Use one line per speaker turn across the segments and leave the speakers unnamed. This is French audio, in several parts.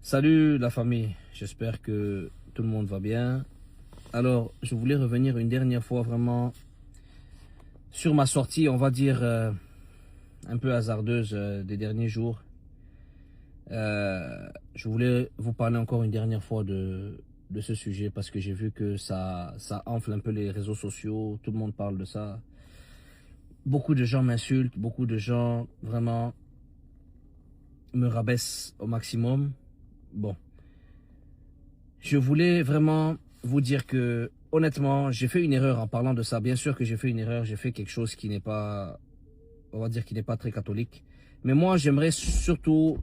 Salut la famille, j'espère que tout le monde va bien. Alors, je voulais revenir une dernière fois vraiment sur ma sortie, on va dire un peu hasardeuse des derniers jours. Je voulais vous parler encore une dernière fois de ce sujet parce que j'ai vu que ça enfle un peu les réseaux sociaux, tout le monde parle de ça. Beaucoup de gens m'insultent, beaucoup de gens vraiment me rabaissent au maximum. Bon, je voulais vraiment vous dire que, honnêtement, j'ai fait une erreur en parlant de ça. Bien sûr que j'ai fait une erreur, j'ai fait quelque chose qui n'est pas, on va dire, qui n'est pas très catholique. Mais moi, j'aimerais surtout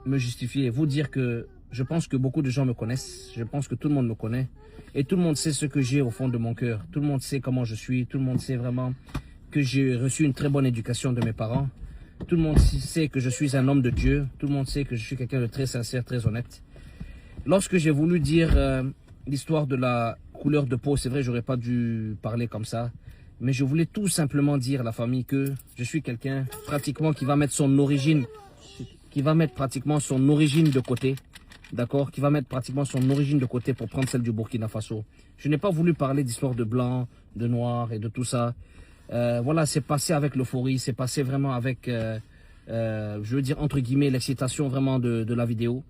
me justifier, vous dire que je pense que beaucoup de gens me connaissent. Je pense que tout le monde me connaît. Et tout le monde sait ce que j'ai au fond de mon cœur. Tout le monde sait comment je suis. Tout le monde sait vraiment que j'ai reçu une très bonne éducation de mes parents. Tout le monde sait que je suis un homme de Dieu. Tout le monde sait que je suis quelqu'un de très sincère, très honnête. Lorsque j'ai voulu dire l'histoire de la couleur de peau, c'est vrai, j'aurais pas dû parler comme ça. Mais je voulais tout simplement dire à la famille que je suis quelqu'un pratiquement qui va mettre son origine, de côté. D'accord? Qui va mettre pratiquement son origine de côté pour prendre celle du Burkina Faso. Je n'ai pas voulu parler d'histoire de blanc, de noir et de tout ça. Voilà, c'est passé avec l'euphorie, c'est passé vraiment avec, je veux dire, entre guillemets, l'excitation vraiment de la vidéo.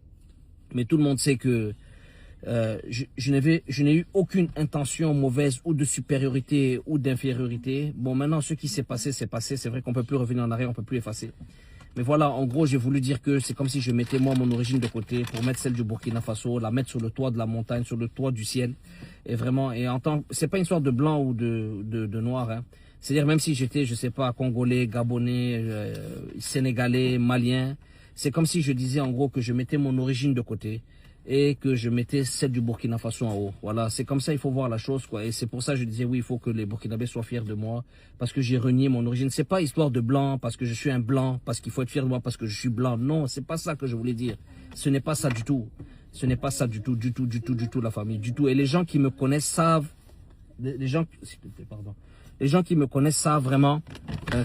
Mais tout le monde sait que je n'ai eu aucune intention mauvaise ou de supériorité ou d'infériorité. Bon, maintenant, ce qui s'est passé, c'est passé. C'est vrai qu'on ne peut plus revenir en arrière, on ne peut plus effacer. Mais voilà, en gros, j'ai voulu dire que c'est comme si je mettais moi mon origine de côté pour mettre celle du Burkina Faso, la mettre sur le toit de la montagne, sur le toit du ciel. Et vraiment, et en tant, c'est pas une sorte de blanc ou de noir, hein. C'est-à-dire même si j'étais, je sais pas, congolais, gabonais, sénégalais, malien, c'est comme si je disais en gros que je mettais mon origine de côté et que je mettais celle du Burkina Faso en haut. Voilà, c'est comme ça il faut voir la chose, quoi. Et c'est pour ça que je disais oui, il faut que les Burkinabés soient fiers de moi parce que j'ai renié mon origine. C'est pas histoire de blanc parce que je suis un blanc, parce qu'il faut être fier de moi parce que je suis blanc. Non, c'est pas ça que je voulais dire. Ce n'est pas ça du tout. Ce n'est pas ça du tout, du tout, la famille, du tout. Et les gens qui me connaissent savent, les gens, s'il te plaît, pardon. Les gens qui me connaissent savent vraiment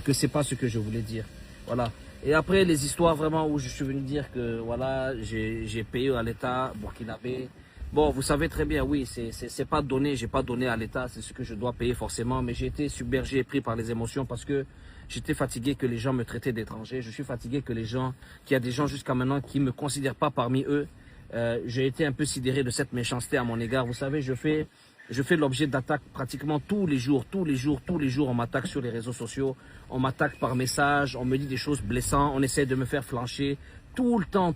que c'est pas ce que je voulais dire. Voilà. Et après, les histoires vraiment où je suis venu dire que voilà, j'ai payé à l'État burkinabé. Bon, vous savez très bien, oui, c'est pas donné, j'ai pas donné à l'État, c'est ce que je dois payer forcément, mais j'ai été submergé et pris par les émotions parce que j'étais fatigué que les gens me traitaient d'étranger. Je suis fatigué que qu'il y a des gens jusqu'à maintenant qui me considèrent pas parmi eux. J'ai été un peu sidéré de cette méchanceté à mon égard. Vous savez, je fais l'objet d'attaques pratiquement tous les jours. On m'attaque sur les réseaux sociaux, on m'attaque par message, on me dit des choses blessantes, on essaie de me faire flancher tout le temps,